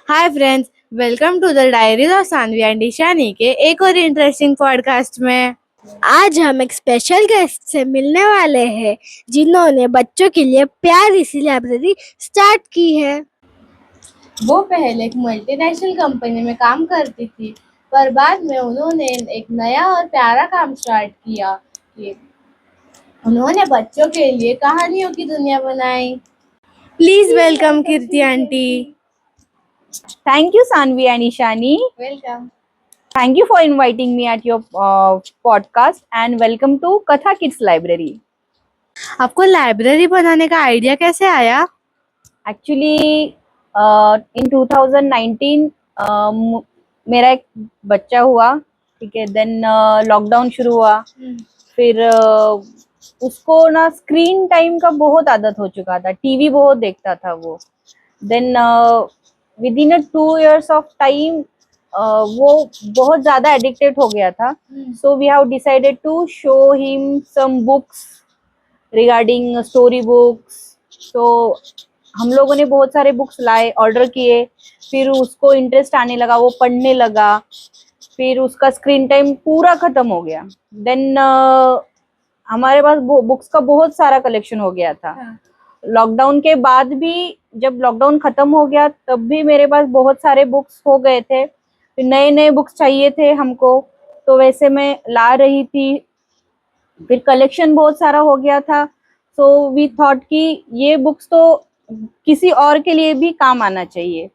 Hi friends, welcome to the diaries of Sanvi and Ishani के एक और इंटरेस्टिंग पॉडकास्ट में। आज हम एक स्पेशल गेस्ट से मिलने वाले हैं जिन्होंने बच्चों के लिए प्यारी सी लाइब्रेरी स्टार्ट की है। वो पहले एक मल्टीनेशनल कंपनी में काम करती थी, पर बाद में उन्होंने एक नया और प्यारा काम स्टार्ट किया कि उन्होंने बच्चों के लिए कहानियों की दुनिया बनाई। Please welcome Kirti aunty. Thank you, Sanvi and Ishani. Welcome. Thank you for inviting me at your podcast and welcome to Katha Kids Library. आपको लाइब्रेरी बनाने का आइडिया कैसे आया? Actually, in 2019 मेरा एक बच्चा हुआ, ठीक है। देन लॉकडाउन शुरू हुआ, फिर उसको ना स्क्रीन टाइम का बहुत आदत हो चुका था, टीवी बहुत देखता था वो। Then within 2 years of time वो बहुत ज्यादा एडिक्टेड हो गया था। So we have decided to show him some books regarding story books. तो हम लोगों ने बहुत सारे बुक्स लाए, ऑर्डर किए, फिर उसको इंटरेस्ट आने लगा, वो पढ़ने लगा, फिर उसका स्क्रीन टाइम पूरा खत्म हो गया। देन हमारे पास बुक्स का बहुत सारा कलेक्शन हो गया था। लॉकडाउन के बाद भी, जब लॉकडाउन खत्म हो गया तब भी मेरे पास बहुत सारे बुक्स हो गए थे, फिर नए नए बुक्स चाहिए थे हमको, तो वैसे मैं ला रही थी, फिर कलेक्शन बहुत सारा हो गया था। सो वी थॉट कि ये बुक्स तो किसी और के लिए भी काम आना चाहिए।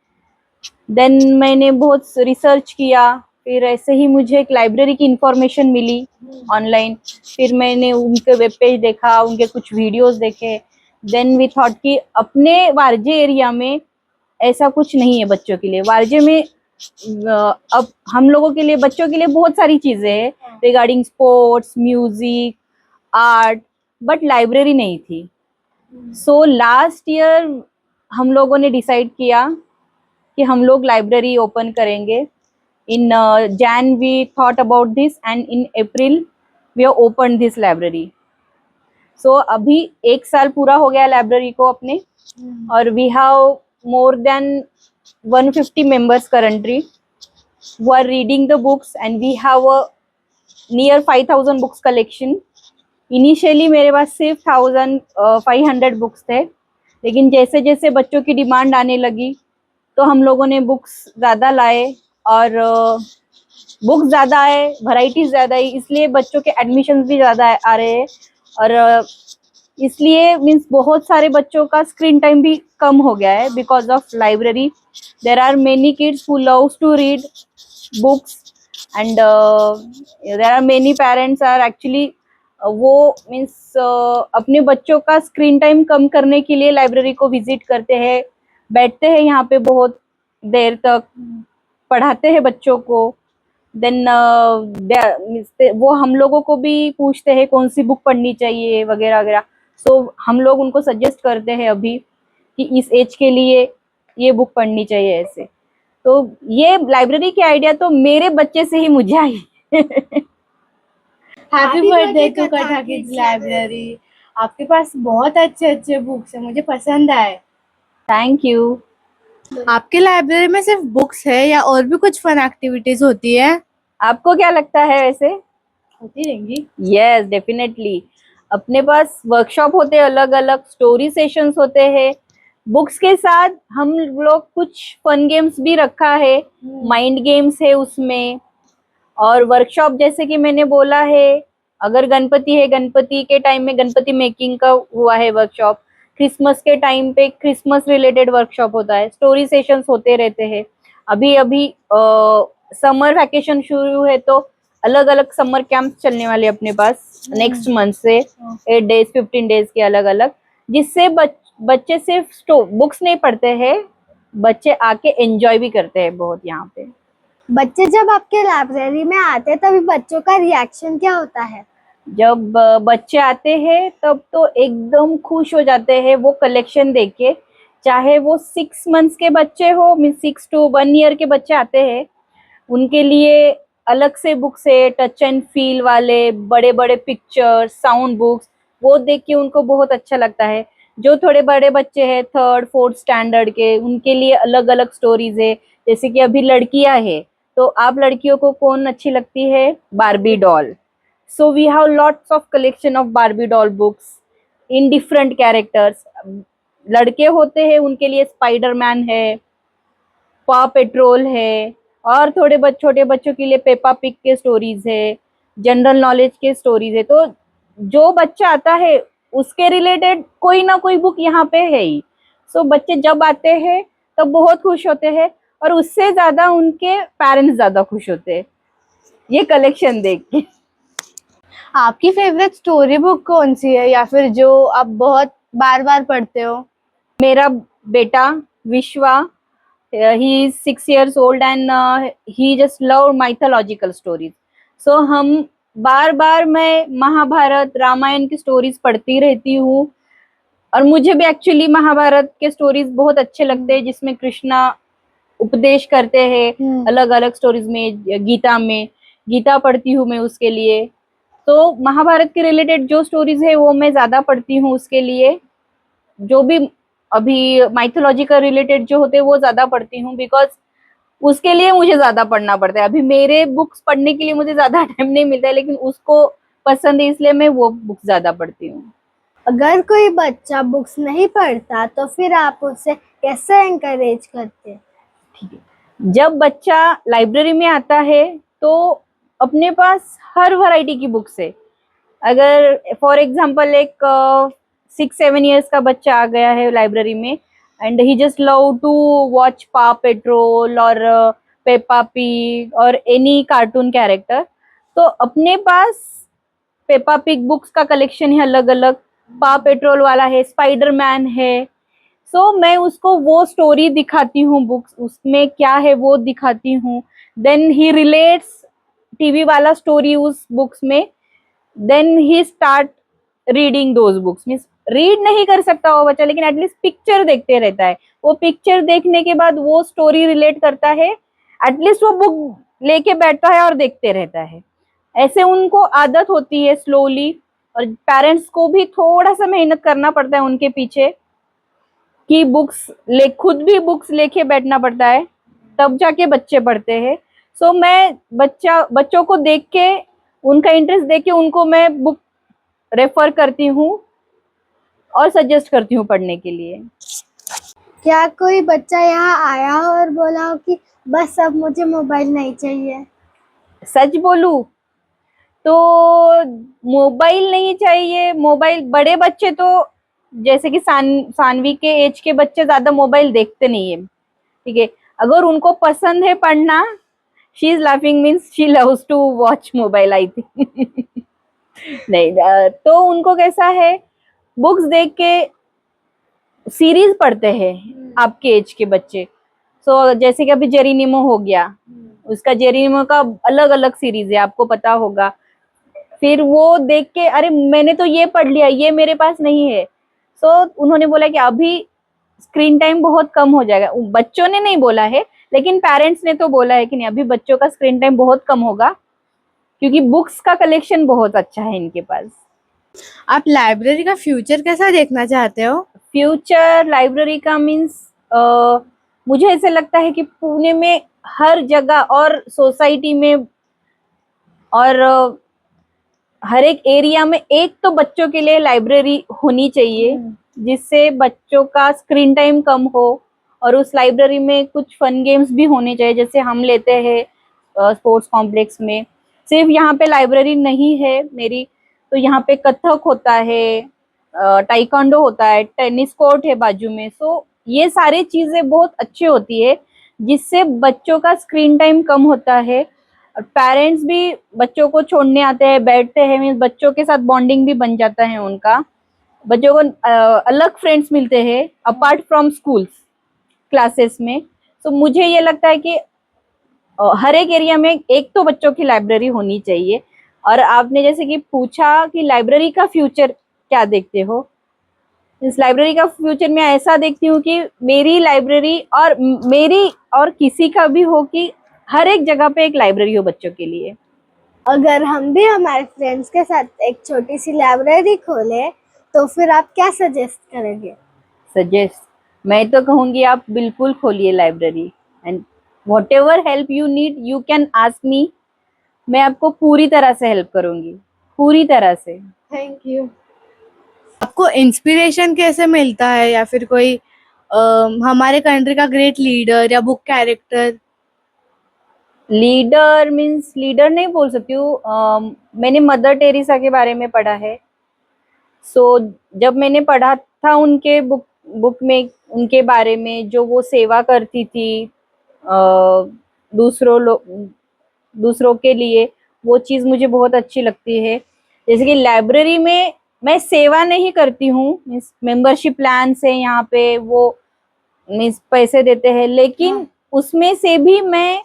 देन मैंने बहुत रिसर्च किया, फिर ऐसे ही मुझे एक लाइब्रेरी की इंफॉर्मेशन मिली ऑनलाइन, फिर मैंने उनके वेब पेज देखा, उनके कुछ वीडियोस देखे। देन वी थॉट कि अपने वारजे एरिया में ऐसा कुछ नहीं है बच्चों के लिए। वारजे में अब हम लोगों के लिए, बच्चों के लिए बहुत सारी चीजें हैं regarding sports, music, art, but library नहीं थी। सो लास्ट ईयर हम लोगों ने डिसाइड किया कि हम लोग लाइब्रेरी ओपन करेंगे। In Jan we thought about this and in April we have open this library. So अभी 1 साल पूरा हो गया लाइब्रेरी को अपने, और we have more than 150 members currently who are reading the books, and we have a near 5000 books collection. Initially मेरे पास सिर्फ 1500 बुक्स थे, लेकिन जैसे जैसे बच्चों की डिमांड आने लगी तो हम लोगों ने बुक्स ज़्यादा लाए, और बुक्स ज़्यादा आए, वैरायटीज ज़्यादा आई, इसलिए बच्चों के एडमिशन्स भी ज़्यादा आ रहे हैं। और इसलिए मीन्स बहुत सारे बच्चों का स्क्रीन टाइम भी कम हो गया है because of library. There are many kids who loves to read books, and there are many parents are actually वो मीन्स अपने बच्चों का स्क्रीन टाइम कम करने के लिए लाइब्रेरी को विजिट करते हैं, बैठते हैं यहाँ पे बहुत देर तक, पढ़ाते हैं बच्चों को। देन वो हम लोगों को भी पूछते हैं कौन सी बुक पढ़नी चाहिए वगैरह वगैरह। सो हम लोग उनको सजेस्ट करते हैं अभी कि इस एज के लिए ये बुक पढ़नी चाहिए ऐसे। तो ये लाइब्रेरी की आइडिया तो मेरे बच्चे से ही मुझे आई। हैप्पी बर्थडे टू कथा किड्स लाइब्रेरी। आपके पास बहुत अच्छे अच्छे बुक्स हैं, मुझे पसंद आए। Thank you. आपके लाइब्रेरी में सिर्फ बुक्स है या और भी कुछ फन एक्टिविटीज होती है? आपको क्या लगता है वैसे? होती रहेंगी। Yes, definitely. अपने पास वर्कशॉप होते हैं, अलग अलग स्टोरी सेशंस होते हैं। बुक्स के साथ हम लोग कुछ फन गेम्स भी रखा है, माइंड गेम्स है उसमें, और वर्कशॉप जैसे कि मैंने बोला है, अगर गणपति है, गणपति के टाइम में गणपति मेकिंग का हुआ है वर्कशॉप, क्रिसमस के टाइम पे क्रिसमस रिलेटेड वर्कशॉप होता है, स्टोरी सेशंस होते रहते हैं। अभी अभी समर वैकेशन शुरू है तो अलग अलग समर कैंप चलने वाले अपने पास नेक्स्ट मंथ से 8 days 15 days के अलग अलग, जिससे बच्चे सिर्फ बुक्स नहीं पढ़ते हैं, बच्चे आके एंजॉय भी करते हैं बहुत यहाँ पे। बच्चे जब आपके लाइब्रेरी में आते हैं तभी बच्चों का रिएक्शन क्या होता है? जब बच्चे आते हैं तब तो एकदम खुश हो जाते हैं वो कलेक्शन देख के, चाहे वो 6 months के बच्चे हो, मीन 6 to 1 year के बच्चे आते हैं, उनके लिए अलग से बुक्स है, टच एंड फील वाले, बड़े बड़े पिक्चर्स, साउंड बुक्स, वो देख के उनको बहुत अच्छा लगता है। जो थोड़े बड़े बच्चे हैं 3rd 4th स्टैंडर्ड के, उनके लिए अलग अलग स्टोरीज है। जैसे कि अभी लड़कियां है तो आप लड़कियों को कौन अच्छी लगती है? Barbie doll. So we have lots of collection of Barbie doll books in different characters. लड़के होते हैं उनके लिए स्पाइडरमैन है, पॉ पेट्रोल है, और थोड़े छोटे बच्चों के लिए पेपा पिग के स्टोरीज है, जनरल नॉलेज के स्टोरीज है। तो जो बच्चा आता है उसके रिलेटेड कोई ना कोई बुक यहाँ पे है ही। सो बच्चे जब आते हैं तब बहुत खुश होते हैं, और उससे ज्यादा उनके पेरेंट्स ज्यादा खुश होते हैं ये कलेक्शन देख के। आपकी फेवरेट स्टोरी बुक कौन सी है, या फिर जो आप बहुत बार बार पढ़ते हो? मेरा बेटा Vishwa, he is 6 years old and he just love mythological stories. So हम बार बार मैं महाभारत रामायण की स्टोरीज पढ़ती रहती हूँ, और मुझे भी एक्चुअली महाभारत के स्टोरीज बहुत अच्छे लगते हैं जिसमें कृष्णा उपदेश करते हैं अलग अलग स्टोरीज में। गीता पढ़ती हूँ मैं उसके लिए। तो महाभारत के रिलेटेड जो स्टोरीज है वो मैं ज्यादा पढ़ती हूँ उसके लिए। जो भी अभी माइथोलॉजिकल रिलेटेड जो होते हैं वो ज्यादा पढ़ती हूँ, बिकॉज उसके लिए मुझे ज्यादा पढ़ना पड़ता है। अभी मेरे बुक्स पढ़ने के लिए मुझे ज्यादा टाइम नहीं मिलता है, लेकिन उसको पसंद है इसलिए मैं वो बुक्स ज्यादा पढ़ती हूँ। अगर कोई बच्चा बुक्स नहीं पढ़ता तो फिर आप उसे कैसे एनकरेज करते? जब बच्चा लाइब्रेरी में आता है तो अपने पास हर वैरायटी की बुक्स है। अगर फॉर एग्जांपल एक 6-7 years का बच्चा आ गया है लाइब्रेरी में and he just love to watch Paw Patrol और पेपा पिग और एनी कार्टून कैरेक्टर, तो अपने पास पेपा पिग बुक्स का कलेक्शन है अलग अलग। पा पेट्रोल वाला है, स्पाइडरमैन है। सो मैं उसको वो स्टोरी दिखाती हूँ, बुक्स उसमें क्या है वो दिखाती हूँ। देन ही रिलेट्स टीवी वाला स्टोरी उस बुक्स में, then he start reading those books. Means read नहीं कर सकता वो बच्चा, लेकिन एटलीस्ट पिक्चर देखते रहता है। वो पिक्चर देखने के बाद वो स्टोरी रिलेट करता है, एटलीस्ट वो बुक लेके बैठता है और देखते रहता है। ऐसे उनको आदत होती है स्लोली। और पेरेंट्स को भी थोड़ा सा मेहनत करना पड़ता है उनके पीछे कि खुद भी बुक्स लेके बैठना पड़ता है, तब जाके बच्चे पढ़ते हैं। सो मैं बच्चों को देख के, उनका इंटरेस्ट देख के उनको मैं बुक रेफर करती हूँ और सजेस्ट करती हूँ पढ़ने के लिए। क्या कोई बच्चा यहाँ आया हो और बोला हो कि बस अब मुझे मोबाइल नहीं चाहिए? सच बोलूं तो मोबाइल नहीं चाहिए। मोबाइल बड़े बच्चे तो जैसे कि सानवी के एज के बच्चे ज्यादा मोबाइल देखते नहीं है, ठीक है। अगर उनको पसंद है पढ़ना, she is laughing means she loves to watch mobile I think. नहीं, तो उनको कैसा है, बुक्स देख के सीरीज पढ़ते हैं आपके एज के बच्चे। सो जैसे कि अभी जेरिनिमो हो गया, उसका जेरिनिमो का अलग अलग सीरीज है, आपको पता होगा। फिर वो देख के अरे मैंने तो ये पढ़ लिया, ये मेरे पास नहीं है। सो उन्होंने बोला कि अभी स्क्रीन टाइम बहुत कम हो जाएगा। बच्चों ने नहीं बोला है, लेकिन पेरेंट्स ने तो बोला है कि नहीं, अभी बच्चों का स्क्रीन टाइम बहुत कम होगा, क्योंकि बुक्स का कलेक्शन बहुत अच्छा है इनके पास। आप लाइब्रेरी का फ्यूचर कैसा देखना चाहते हो? फ्यूचर लाइब्रेरी का मीन्स मुझे ऐसे लगता है कि पुणे में हर जगह और सोसाइटी में और हर एक एरिया में एक तो बच्चों के लिए लाइब्रेरी होनी चाहिए, जिससे बच्चों का स्क्रीन टाइम कम हो। और उस लाइब्रेरी में कुछ फन गेम्स भी होने चाहिए, जैसे हम लेते हैं स्पोर्ट्स कॉम्प्लेक्स में। सिर्फ यहाँ पे लाइब्रेरी नहीं है मेरी, तो यहाँ पे कथक होता है, टाइकोंडो होता है, टेनिस कोर्ट है बाजू में। सो ये सारी चीजें बहुत अच्छी होती है, जिससे बच्चों का स्क्रीन टाइम कम होता है। और पेरेंट्स भी बच्चों को छोड़ने आते हैं, बैठते हैं, मीन्स बच्चों के साथ बॉन्डिंग भी बन जाता है उनका। बच्चों को अलग फ्रेंड्स मिलते हैं अपार्ट फ्रॉम स्कूल्स क्लासेस में। तो मुझे ये लगता है कि हर एक एरिया में एक तो बच्चों की लाइब्रेरी होनी चाहिए। और आपने जैसे कि पूछा कि लाइब्रेरी का फ्यूचर क्या देखते हो, इस लाइब्रेरी का फ्यूचर मैं ऐसा देखती हूँ कि मेरी लाइब्रेरी और मेरी और किसी का भी हो, कि हर एक जगह पे एक लाइब्रेरी हो बच्चों के लिए। अगर हम भी हमारे फ्रेंड्स के साथ एक छोटी सी लाइब्रेरी खोले तो फिर आप क्या सजेस्ट करेंगे? सजेस्ट, मैं तो कहूंगी आप बिल्कुल खोलिए library, and what ever help you need you can ask me. मैं आपको पूरी तरह से हेल्प करूंगी, पूरी तरह से। Thank you. आपको इंस्पिरेशन कैसे मिलता है, या फिर कोई हमारे कंट्री का ग्रेट लीडर या book character? Leader means leader नहीं बोल सकती हूँ। मैंने मदर टेरेसा के बारे में पढ़ा है। सो जब मैंने पढ़ा था उनके बुक में उनके बारे में, जो वो सेवा करती थी दूसरों दूसरों के लिए, वो चीज़ मुझे बहुत अच्छी लगती है। जैसे कि लाइब्रेरी में मैं सेवा नहीं करती हूँ, मीन्स मेंबरशिप प्लान से यहाँ पे वो मीन्स पैसे देते हैं, लेकिन उसमें से भी मैं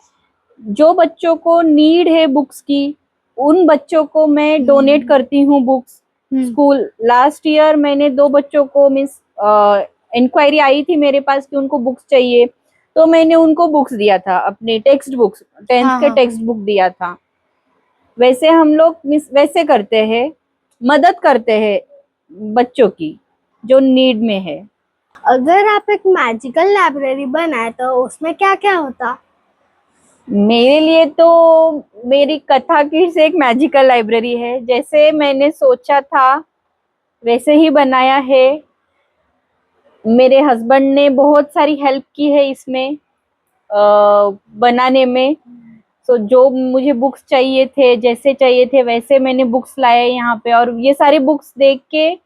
जो बच्चों को नीड है बुक्स की, उन बच्चों को मैं डोनेट करती हूँ बुक्स। स्कूल लास्ट ईयर मैंने 2 बच्चों को मीन्स इंक्वायरी आई थी मेरे पास कि उनको बुक्स चाहिए, तो मैंने उनको बुक्स दिया था, अपने टेक्स्ट बुक्स, 10th के टेक्स्ट बुक दिया था। वैसे हम लोग मीन्स वैसे करते हैं, मदद करते हैं बच्चों की जो नीड में है। अगर आप एक मैजिकल लाइब्रेरी बनाए तो उसमें क्या क्या होता? मेरे लिए तो मेरी कथा किड्स एक मैजिकल लाइब्रेरी है। जैसे मैंने सोचा था वैसे ही बनाया है। मेरे हस्बैंड ने बहुत सारी हेल्प की है इसमें बनाने में। सो जो मुझे बुक्स चाहिए थे, जैसे चाहिए थे वैसे मैंने बुक्स लाए यहाँ पे, और ये सारी बुक्स देख के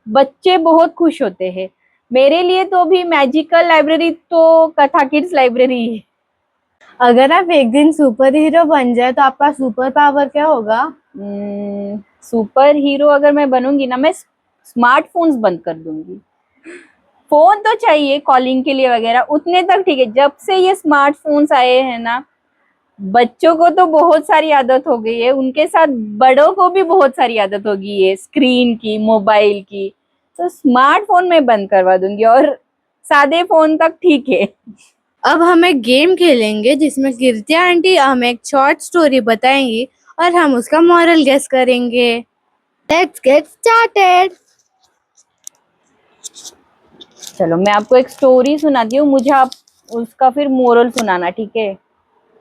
बच्चे बहुत खुश होते हैं। मेरे लिए तो भी मैजिकल लाइब्रेरी तो कथा किड्स लाइब्रेरी है। अगर आप एक दिन सुपर हीरो बन जाए तो आपका सुपर पावर क्या होगा? सुपर हीरो अगर मैं बनूंगी ना, मैं स्मार्टफोन्स बंद कर दूंगी। फोन तो चाहिए कॉलिंग के लिए वगैरह, उतने तक ठीक है। जब से ये स्मार्टफोन्स आए हैं ना, बच्चों को तो बहुत सारी आदत हो गई है, उनके साथ बड़ों को भी बहुत सारी आदत होगी है स्क्रीन की, मोबाइल की। तो स्मार्टफोन मैं बंद करवा दूंगी, और सादे फोन तक ठीक है। अब हम एक गेम खेलेंगे जिसमें कीर्तिया आंटी हमें एक शॉर्ट स्टोरी बताएंगी और हम उसका मॉरल गेस करेंगे। Let's get started. चलो मैं आपको एक स्टोरी सुनाती हूँ, मुझे आप उसका फिर मोरल सुनाना, ठीक है।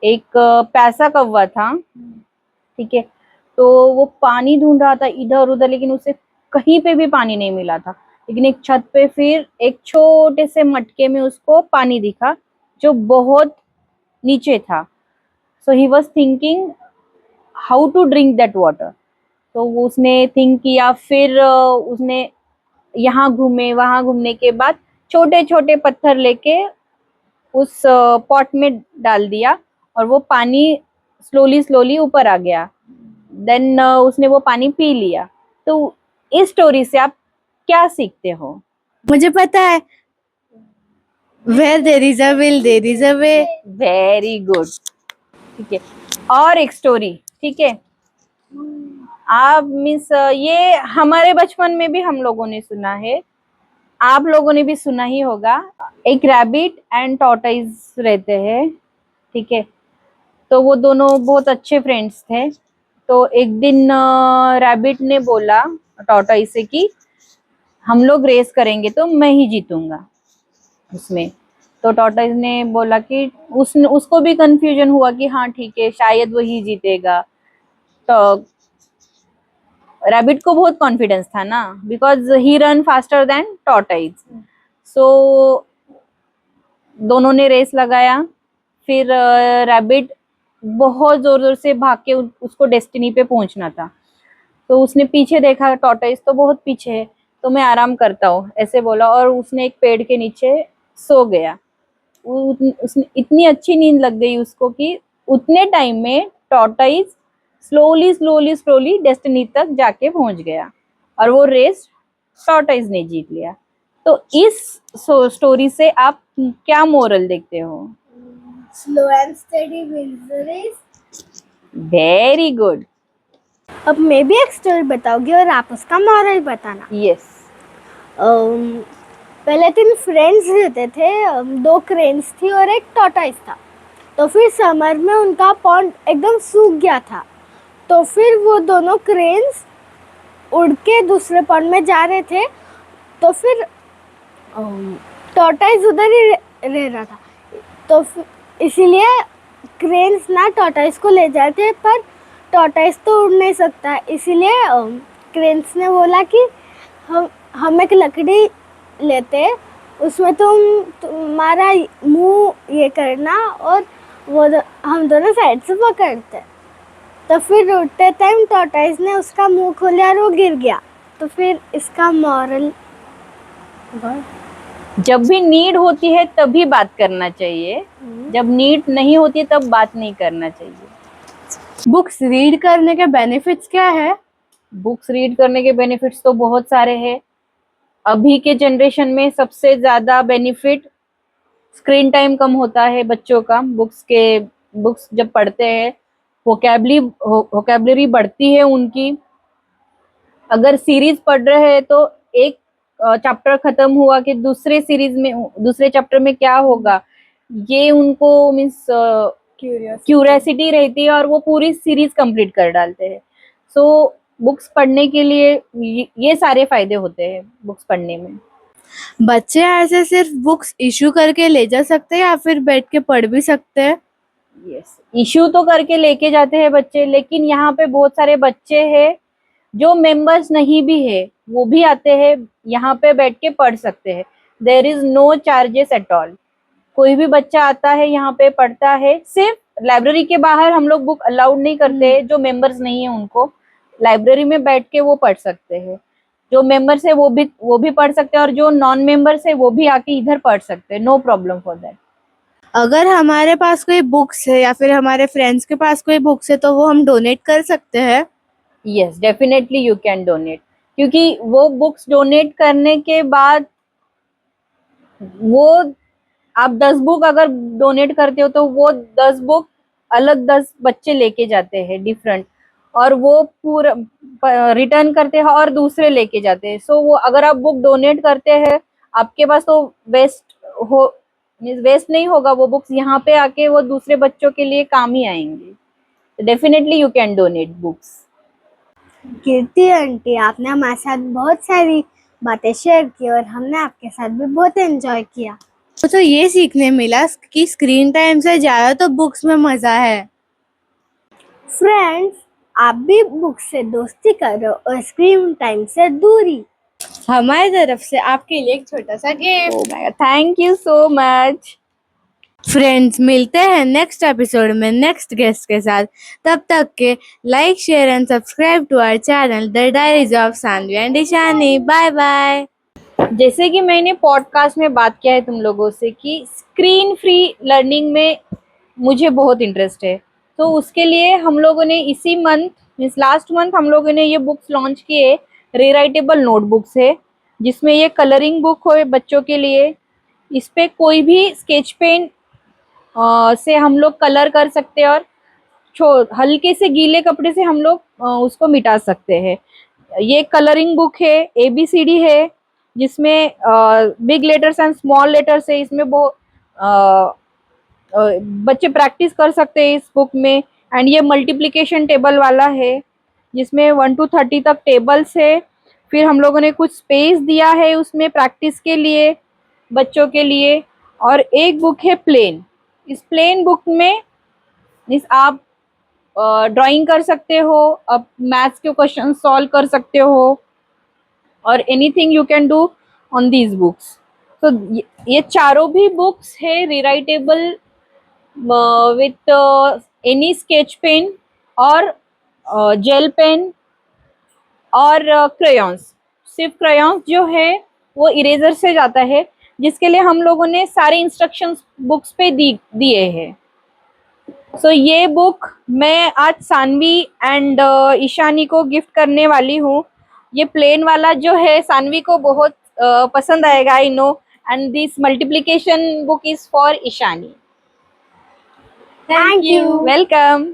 एक पैसा कौवा था, ठीक है। तो वो पानी ढूंढ रहा था इधर उधर, लेकिन उसे कहीं पे भी पानी नहीं मिला था। लेकिन एक छत पे फिर एक छोटे से मटके में उसको पानी दिखा, जो बहुत नीचे था। So he was thinking how to drink that water. तो वो उसने थिंक किया, फिर उसने यहाँ घूमे वहां घूमने के बाद छोटे छोटे पत्थर लेके उस पॉट में डाल दिया, और वो पानी स्लोली स्लोली ऊपर आ गया। देन उसने वो पानी पी लिया। तो इस स्टोरी से आप क्या सीखते हो? मुझे पता है, Where there is a will, there is a way. Very good, ठीक है। और एक स्टोरी, ठीक है। आप मीन्स ये हमारे बचपन में भी हम लोगों ने सुना है, आप लोगों ने भी सुना ही होगा। एक रैबिट एंड टॉर्टोइज रहते हैं, ठीक है। तो वो दोनों बहुत अच्छे फ्रेंड्स थे। तो एक दिन रैबिट ने बोला टॉर्टोइज से कि हम लोग रेस करेंगे तो मैं ही जीतूंगा उसमें। तो टॉर्टोइज ने बोला कि उसको भी कंफ्यूजन हुआ कि हाँ ठीक है, शायद वही जीतेगा। तो रैबिट को बहुत कॉन्फिडेंस था ना, because he run faster than tortoise. So दोनों ने रेस लगाया। फिर रैबिट बहुत जोर जोर से भाग के उसको डेस्टिनी पे पहुंचना था। तो उसने पीछे देखा, टॉर्टोइज तो बहुत पीछे है, तो मैं आराम करता हूँ ऐसे बोला, और उसने एक पेड़ के नीचे सो गया। उसने इतनी अच्छी नींद लग गई उसको कि उतने टाइम में tortoise slowly slowly slowly destiny तक जाके पहुंच गया, और वो रेस टॉर्टोइज ने जीत लिया। तो इस स्टोरी से आप क्या मोरल देखते हो? Slow and steady wins the race. Very good. अब मैं भी एक स्टोरी बताऊंगी और आप उसका मॉरल बताना। यस। पहले 3 फ्रेंड्स रहते थे। 2 क्रेन्स थी और एक टॉर्टोइज था। तो फिर समर में उनका पॉन्ड एकदम सूख गया था। तो फिर वो दोनों क्रेन्स उड़ के दूसरे पॉन्ड में जा रहे थे, तो फिर टॉर्टॉइस उधर ही रह रहा था। तो इसीलिए क्रेन्स ना टॉर्टॉइस को ले जाते, पर टॉर्टॉइस तो उड़ नहीं सकता, इसीलिए क्रेन्स ने बोला कि हम एक लकड़ी लेते, उसमें तुम्हारा मुंह ये करना और हम दोनों साइड से पकड़ते। तो फिर उड़ते टाइम टॉर्टॉइस ने उसका मुंह खोला और वो गिर गया। तो फिर इसका मॉरल, जब भी नीड होती है तभी बात करना चाहिए, जब नीड नहीं होती है तब बात नहीं करना चाहिए। बुक्स रीड करने के बेनिफिट्स क्या है? बुक्स रीड करने के बेनिफिट्स तो बहुत सारे हैं। अभी के जनरेशन में सबसे ज्यादा बेनिफिट स्क्रीन टाइम कम होता है बच्चों का। बुक्स जब पढ़ते हैं वोकैबुलरी बढ़ती है उनकी। अगर सीरीज पढ़ रहे हैं तो एक चैप्टर खत्म हुआ कि दूसरे चैप्टर में क्या होगा, ये उनको मीन्स क्यूरियोसिटी रहती है और वो पूरी सीरीज कंप्लीट कर डालते हैं। सो बुक्स पढ़ने के लिए ये सारे फायदे होते हैं बुक्स पढ़ने में। बच्चे ऐसे सिर्फ बुक्स इशू करके ले जा सकते हैं या फिर बैठ के पढ़ भी सकते हैं? यस, इशू तो करके लेके जाते हैं बच्चे, लेकिन यहाँ पे बहुत सारे बच्चे हैं जो मेंबर्स नहीं भी है, वो भी आते हैं यहाँ पे बैठ के पढ़ सकते हैं। There is no charges at all. कोई भी बच्चा आता है यहाँ पे पढ़ता है। सिर्फ लाइब्रेरी के बाहर हम लोग बुक अलाउड नहीं करते, जो मेंबर्स नहीं है उनको लाइब्रेरी में बैठ के वो पढ़ सकते हैं। जो मेंबर्स है वो भी पढ़ सकते हैं, और जो नॉन मेंबर्स है वो भी आके इधर पढ़ सकते हैं। No problem for that. अगर हमारे पास कोई बुक्स है या फिर हमारे फ्रेंड्स के पास कोई बुक्स है तो वो हम डोनेट कर सकते हैं? Yes, definitely you can donate, क्योंकि वो बुक्स डोनेट करने के बाद वो आप 10 बुक अगर डोनेट करते हो तो वो 10 बुक अलग 10 बच्चे लेके जाते हैं डिफरेंट, और वो पूरा रिटर्न करते हैं और दूसरे लेके जाते हैं। सो वो अगर आप बुक डोनेट करते हैं आपके पास तो वेस्ट नहीं होगा। वो बुक्स यहाँ पे आके वो दूसरे बच्चों के लिए काम ही आएंगे। Definitely you can donate books. Kirti aunty, आपने हमारे साथ बहुत सारी बातें शेयर की और हमने आपके साथ भी बहुत एंजॉय किया। तो ये सीखने मिला कि स्क्रीन टाइम से ज्यादा तो बुक्स में मजा है। फ्रेंड्स, आप भी बुक से दोस्ती करो और स्क्रीन टाइम से दूरी। हमारी तरफ से आपके लिए एक छोटा सा gift. Thank you so much. Friends, मिलते हैं नेक्स्ट एपिसोड में नेक्स्ट गेस्ट के साथ। तब तक के like, share and subscribe to our channel the diaries of Sanvi and Ishani. Bye bye. जैसे कि मैंने पॉडकास्ट में बात किया है तुम लोगों से कि स्क्रीन फ्री लर्निंग में मुझे बहुत इंटरेस्ट है, तो उसके लिए हम लोगों ने इसी मंथ मीन्स लास्ट मंथ हम लोगों ने ये बुक्स लॉन्च किए। रीराइटेबल नोटबुक्स है जिसमें ये कलरिंग बुक हो बच्चों के लिए। इस पे कोई भी स्केच पेन से हम लोग कलर कर सकते हैं, और हल्के से गीले कपड़े से हम लोग उसको मिटा सकते हैं। ये कलरिंग बुक है, ABCD है, जिसमें big letters and small letters है। इसमें बच्चे प्रैक्टिस कर सकते हैं इस बुक में। एंड ये मल्टीप्लिकेशन टेबल वाला है जिसमें 1 to 30 तक टेबल्स है। फिर हम लोगों ने कुछ स्पेस दिया है उसमें प्रैक्टिस के लिए बच्चों के लिए। और एक बुक है प्लेन। इस प्लेन बुक में आप ड्राइंग कर सकते हो, अब मैथ्स के क्वेश्चन सॉल्व कर सकते हो, और anything you can do on these books. तो ये चारों भी बुक्स है rewritable with any sketch pen और जेल पेन और क्रेयॉन्स। सिर्फ क्रेयॉन्स जो है वो इरेजर से जाता है, जिसके लिए हम लोगों ने सारे इंस्ट्रक्शंस बुक्स पे दिए हैं। सो ये बुक मैं आज सानवी एंड ईशानी को गिफ्ट करने वाली हूँ। ये प्लेन वाला जो है सानवी को बहुत पसंद आएगा, I know. And this multiplication book is for Ishani. Thank you. Welcome.